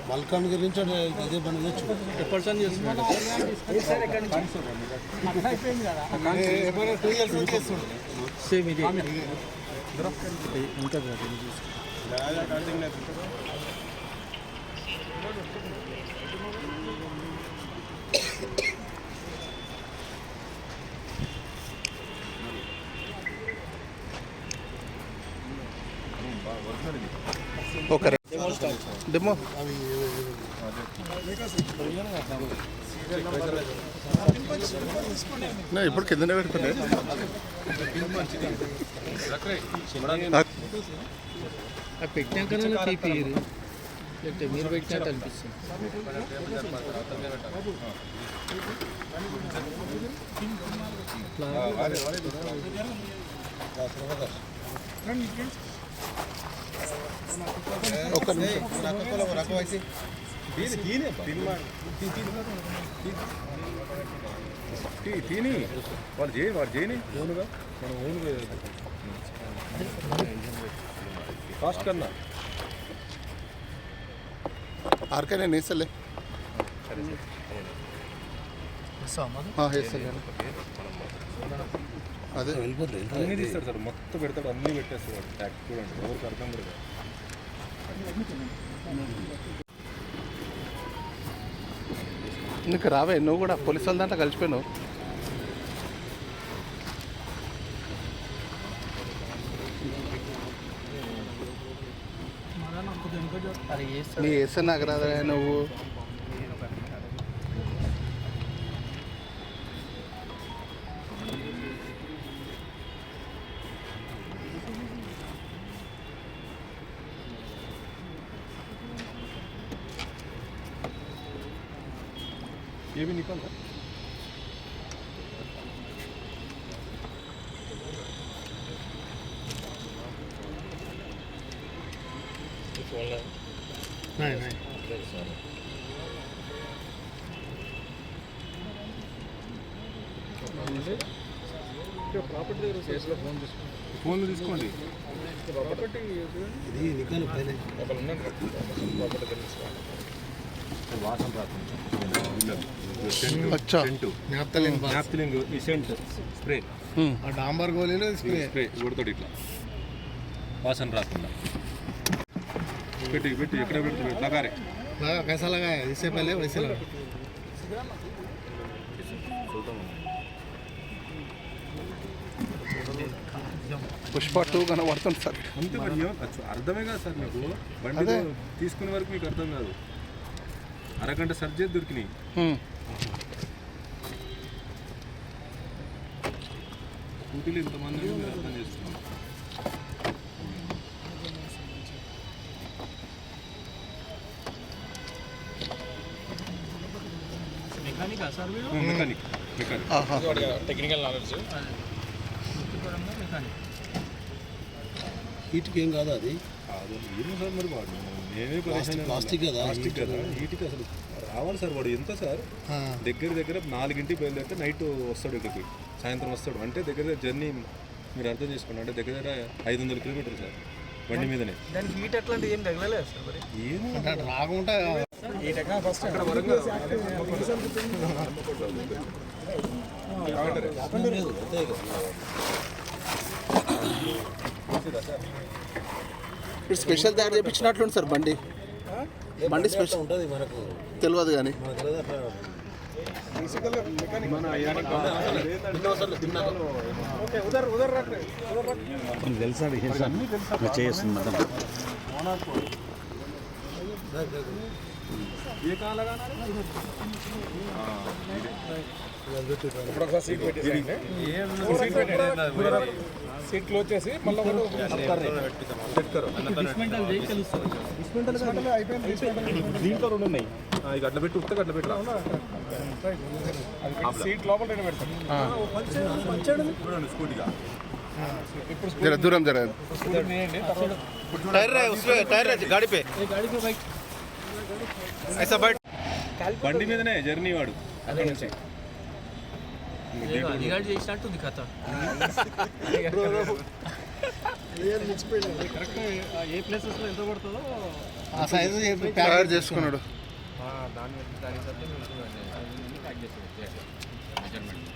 మల్కాన్గిరి నుంచి ఇదే బండి తెచ్చు ఎప్పటి చేస్తున్నాడు 2 years నుంచి చేస్తుండే సేమ్ ఇది ఇంకా ఓకే డెమో ఇప్పుడు కిందనే పెడుతుండే పెట్టినాకనే తీపిరు లేకపోతే మీరు పెట్టినట్టు అనిపిస్తుంది ఒక్క నిమిషం తిని వాళ్ళు చేయని ఓన్గా మనం ఓన్గా ఫాస్ట్ కన్నా ఆర్కే నేను వేస్తలే వేస్తలే అదే వెళ్ళిపోతుంది అన్నీ తీస్తాడు సార్ మొత్తం పెడతాడు అన్నీ పెట్టేస్తాడు ట్యాక్స్ చూడండి ఎవరికి అర్థం కూడా కాదు. నీకు రావే నువ్వు కూడా పోలీసు వాళ్ళ దాంట్లో కలిసిపోయినావు నీ వేస్తే నాకు రాదా నువ్వు ये भी निकल रहा नहीं ప్రాపర్టీ ఫోన్లు తీసుకోండి ప్రాపర్టీ ఇది నికాలు పైన అక్కడ ఉన్నాను ప్రాపర్టీ తెలుసుకోండి వాసన రాకుండా अच्छा నాప్థలిన్ ఈ సెంట్ స్ప్రే ఆ డాంబర్ గోళీలు స్ప్రే కొడతాడు ఇట్లా వాసన రాకుండా పెట్టి ఎక్కడ పెడుతుంది లగారే कैसा लगा है इससे पहले वैसे लगा పుష్ప 2 కనబడుతుంది సార్ అంతే మరి అర్థమే కాదు సార్ మీకు బండి తీసుకునే వరకు మీకు అర్థం కాదు అరగంట సర్చ్ చేసి దొరికినాయి స్కూటీలు ఇంతమంది మీరు అర్థం చేస్తున్నారు మెకానిక్ టెక్నికల్ నాలెడ్జ్ హీట్కి ఏం కాదు అది ఏమో సార్ మరి వాడు నేనే ప్లాస్టిక్ కదా హీట్కి అసలు రావాలి సార్ వాడు ఎంత సార్ దగ్గర 4 బయలుదేరితే నైట్ వస్తాడు ఇక్కడికి సాయంత్రం వస్తాడు అంటే దగ్గర జర్నీ మీరు అర్థం చేసుకోండి అంటే దగ్గర 500 కిలోమీటర్లు సార్ బండి మీదనే దానికి హీట్ అట్లాంటివి ఏం తగలలేదు సార్ మరి ఏమో రాకుండా అక్కడ వరంగా ఇప్పుడు స్పెషల్ తయారు చేయించినట్లుంది సార్ బండి స్పెషల్ ఉంటుంది మనకు తెలియదు కానీ తెలుసా చేస్తుంది మొత్తం సీట్ క్లోజ్ చేసి మళ్ళీ దీంట్లో 2 ఉన్నాయి ఇక అట్లా పెట్టి ఉత్త అట్లా పెట్టి సీట్ లోపల పెడతాం స్కూటీగా जरा दूर जरा टायर रहा है उसमें टायर रहा है गाड़ी पे बाइक ऐसा बैठ బండి మీదనే జర్నీ వాడు అక్కడ నుంచి చేసినట్టు దిఖాతా కరెక్ట్ ఏ ప్లేసెస్లో ఎంత పడుతుందో ఆ సైజు తయారు చేసుకున్నాడు. దాని సబ్జెక్ట్ ప్యాక్ చేస్తాడు మెజర్మెంట్.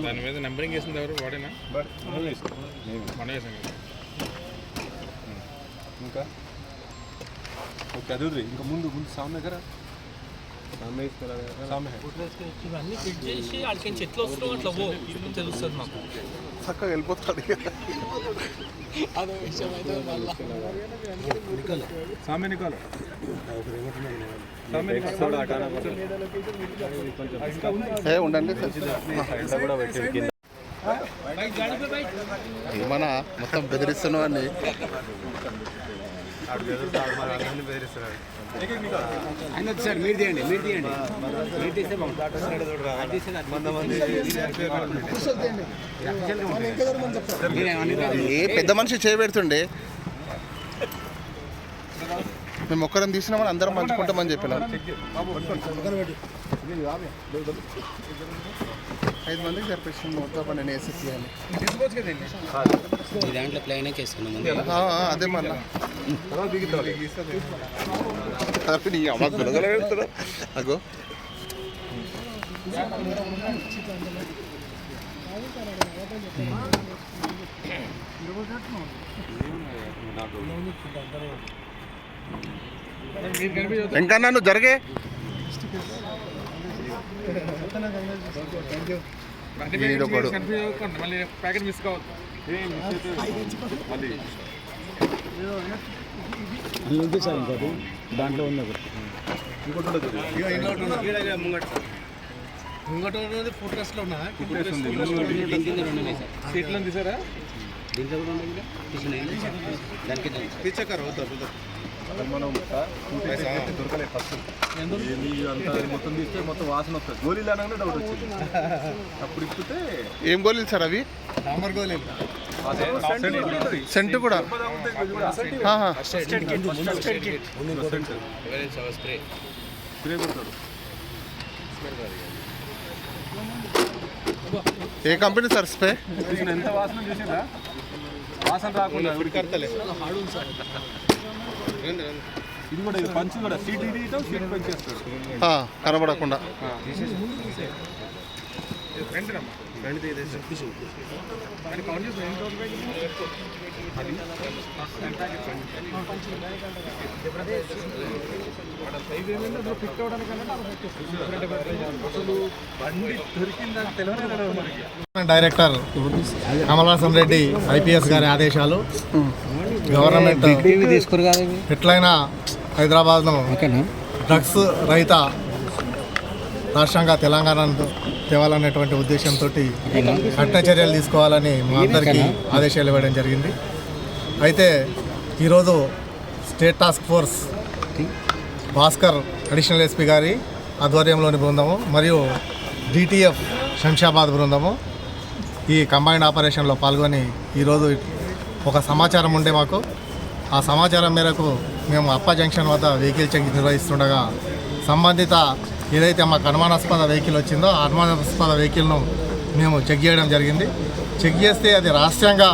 దాని మీద నెంబరింగ్ వేసింది ఎవరు వాడేనా? మనం వేసాం కదా. ఇంకా ఓకే అది ఇంకా ముందు సామె దగ్గర ఇవన్నీ ఫిట్ చేసి వాళ్ళకి చెట్లు వస్తాం అట్లా తెలుస్తుంది మాకు. చక్కగా వెళ్ళిపోతాడు. అదో విషయం అయితే సామె నికాలో ఉండండి ఏమన్నా మొత్తం బెదిరిస్తున్నావు అని. ఆయన సార్ మీరు తీయండి ఏ పెద్ద మనిషి చేయబెడుతుండే మేము ఒక్కరం తీసినామని అందరం పంచుకుంటామని చెప్పినాం. 5 మందికి సరిపోయింది మొత్తం నేను ఏసీ అని. దాంట్లో ప్లైన్ అదే మళ్ళా నీ అమ్మ గులగలుగుతున్నా అగో ఇంకా నన్ను జరిగే మళ్ళీ ప్యాకెట్ మిస్ కావద్దు. ఉంది సార్ ఇంకోటి దాంట్లో ఉంది ముంగట ఉన్నది ఫుడ్ రెస్ట్లో ఉన్నా సీట్లు తీసారా? దీంట్లో కూడా దానికి పిచ్చకారు అవుతారు మనం దొరకలేదు ఫస్ట్ అంతా మొత్తం తీస్తే మొత్తం వాసన వస్తుంది. గోళీలు అనగానే డౌట్ వచ్చింది. అప్పుడు ఇప్పితే ఏం గోళీలు సార్ అవి? రామర్ గోళీలు సెంటు కూడా స్ప్రే కొడతాడు. ఏ కంపెనీ సార్ స్ప్రే? ఎంత వాసన చూసిందా? వాసన రాకుండా ఇది కూడా పంచి కూడా సీట్ సీట్ పంచేస్తాడు కనబడకుండా. డైరెక్టర్ కమలాసన్ రెడ్డి ఐపీఎస్ గారి ఆదేశాలు గవర్నమెంట్ ఎట్లయినా హైదరాబాద్ను డ్రగ్స్ రహిత రాష్ట్రంగా తెలంగాణను తేవాలనేటువంటి ఉద్దేశంతో కఠిన చర్యలు తీసుకోవాలని మా అందరికీ ఆదేశాలు ఇవ్వడం జరిగింది. అయితే ఈరోజు state task force Bhaskar additional SP గారి ఆధ్వర్యంలోని బృందము మరియు డిటిఎఫ్ శంషాబాద్ బృందము ఈ కంబైన్డ్ ఆపరేషన్లో పాల్గొని ఈరోజు ఒక సమాచారం ఉండే మాకు ఆ సమాచారం మేరకు మేము అప్ప జంక్షన్ వద్ద వెహికల్ చెక్ నిర్వహిస్తుండగా సంబంధిత ఏదైతే మాకు అనుమానాస్పద వెహికల్ వచ్చిందో ఆ అనుమానాస్పద వెహికల్ను మేము చెక్ చేయడం జరిగింది. చెక్ చేస్తే అది రహస్యంగా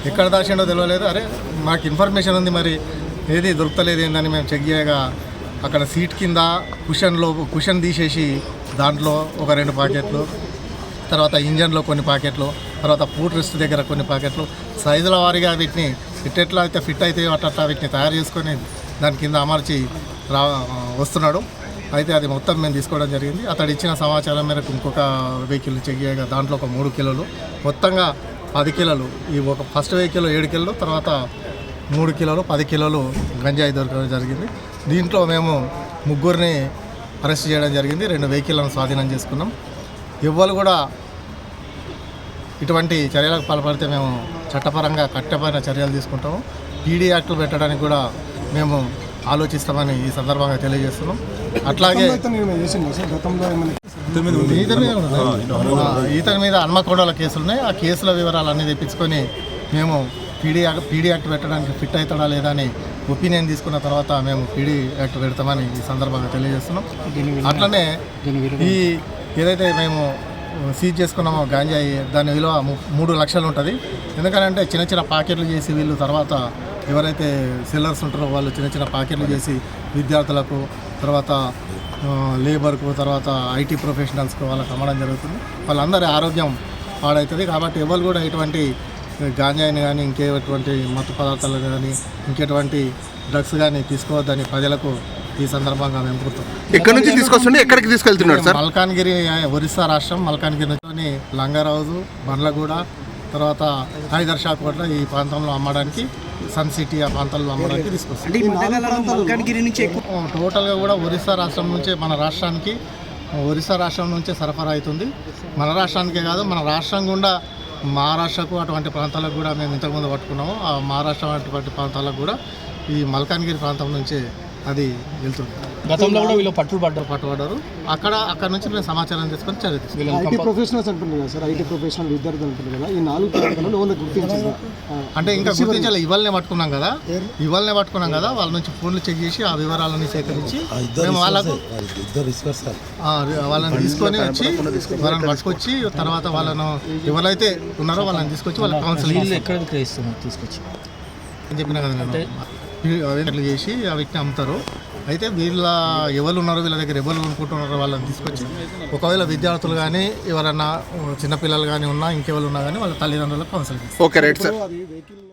ఎక్కడ దాచిండో తెలియలేదు. అరే మాకు ఇన్ఫర్మేషన్ ఉంది, మరి ఏది దొరుకుతలేదు ఏందని మేము చెక్ చేయగా అక్కడ సీట్ కింద కుషన్ తీసేసి దాంట్లో ఒక 2 ప్యాకెట్లు, తర్వాత ఇంజన్లో కొన్ని ప్యాకెట్లు, తర్వాత ఫుట్ రెస్ట్ దగ్గర కొన్ని ప్యాకెట్లు సైజుల వారీగా వీటిని ఎట్లా అయితే ఫిట్ అయితే అట్లా వీటిని తయారు చేసుకొని దాని కింద అమర్చి వస్తున్నాడు. అయితే అది మొత్తం మేము తీసుకోవడం జరిగింది. అతడు ఇచ్చిన సమాచారం మేరకు ఇంకొక వెహికల్ చెక్ చేయగా దాంట్లో ఒక 3 కిలోలు, మొత్తంగా 10 కిలోలు. ఈ ఒక ఫస్ట్ వెహికల్ 7 కిలోలు, తర్వాత 3 కిలోలు 10 కిలోలు గంజాయి దొరకడం జరిగింది. దీంట్లో మేము 3 అరెస్ట్ చేయడం జరిగింది. 2 వెహికల్లను స్వాధీనం చేసుకున్నాం. ఎవ్వరు కూడా ఇటువంటి చర్యలకు పాల్పడితే మేము చట్టపరంగా కట్టపైన చర్యలు తీసుకుంటాము. పీడీ యాక్టులు పెట్టడానికి కూడా మేము ఆలోచిస్తామని ఈ సందర్భంగా తెలియజేస్తున్నాం. అట్లాగే ఇతని మీద హన్మకొండల కేసులు ఉన్నాయి. ఆ కేసుల వివరాలు అన్నీ తెప్పించుకొని మేము పీడీ యాక్ట్ పెట్టడానికి ఫిట్ అవుతాడా లేదా అని ఒపీనియన్ తీసుకున్న తర్వాత మేము పీడీ యాక్ట్ పెడతామని ఈ సందర్భంగా తెలియజేస్తున్నాం. అట్లనే ఈ ఏదైతే మేము సీజ్ చేసుకున్నామో గాంజాయి దాని విలువ 3 లక్షలు ఉంటుంది. ఎందుకంటే చిన్న చిన్న ప్యాకెట్లు చేసి వీళ్ళు తర్వాత ఎవరైతే సెల్లర్స్ ఉంటారో వాళ్ళు చిన్న చిన్న ప్యాకెట్లు చేసి విద్యార్థులకు తర్వాత లేబర్కు తర్వాత ఐటీ ప్రొఫెషనల్స్కు వాళ్ళకి అమ్మడం జరుగుతుంది. వాళ్ళందరి ఆరోగ్యం పాడవుతుంది. కాబట్టి ఎవరు కూడా ఎటువంటి గాంజాయిని కానీ ఇంకేటువంటి మత్తు పదార్థాలు కానీ ఇంకెటువంటి డ్రగ్స్ కానీ తీసుకోవద్దని ప్రజలకు ఈ సందర్భంగా మేము కోరుతాం. ఎక్కడి నుంచి తీసుకొస్తుండే ఎక్కడికి తీసుకెళ్తున్నాడు సార్? మల్కాన్గిరి, ఒరిస్సా రాష్ట్రం మల్కాన్గిరి నుంచి లంగారాజు, బండ్లగూడ తర్వాత హైదర్ షా కోట్ల ఈ ప్రాంతంలో అమ్మడానికి, సన్ సిటీ ఆ ప్రాంతాల్లో అమ్మడానికి తీసుకొస్తాం. టోటల్గా కూడా ఒరిస్సా రాష్ట్రం నుంచే మన రాష్ట్రానికి ఒరిస్సా రాష్ట్రం నుంచే సరఫరా అవుతుంది. మన రాష్ట్రానికే కాదు, మన రాష్ట్రం గుండా మహారాష్ట్రకు అటువంటి ప్రాంతాలకు కూడా మేము ఇంతకుముందు పట్టుకున్నాము. ఆ మహారాష్ట్ర అటువంటి ప్రాంతాలకు కూడా ఈ మల్కాన్గిరి ప్రాంతం నుంచే అది వెళ్తుంది. గతంలో కూడా వీళ్ళు పట్టుబడ్డారు. అక్కడ నుంచి మేము సమాచారం తీసుకొని చర్య తీసుకుంటాం. ఐటీ ప్రొఫెషనల్స్ అంటున్నారు కదా సార్, ఐటీ ప్రొఫెషనల్ విద్యార్థులు అంటున్నారు కదా, ఈ 4 ప్రాంతాలలో గుర్తించారు అంటే ఇంకా గుర్తించాలి. ఇవాళనే పట్టుకున్నాం కదా వాళ్ళ నుంచి ఫోన్లు చెక్ చేసి ఆ వివరాలన్నీ సేకరించి మేము వాళ్ళని తీసుకొని వచ్చి వాళ్ళని పట్టుకొచ్చి తర్వాత వాళ్ళను ఎవరైతే ఉన్నారో వాళ్ళని తీసుకొచ్చి వాళ్ళ కౌన్సిలింగ్ ఎక్కడ విక్రయిస్తున్నారు తీసుకొచ్చి చెప్పినా కదా నేను చేసి ఆ వ్యక్తి అమ్ముతారు. అయితే వీళ్ళ ఎవరు ఉన్నారో వీళ్ళ దగ్గర ఎవరు అనుకుంటున్నారో వాళ్ళని తీసుకొచ్చి ఒకవేళ విద్యార్థులు కానీ ఎవరన్నా చిన్నపిల్లలు కానీ ఉన్నా ఇంకెవరు ఉన్నా కానీ వాళ్ళ తల్లిదండ్రులకు కౌన్సిలింగ్. Okay right sir. అది వెహికల్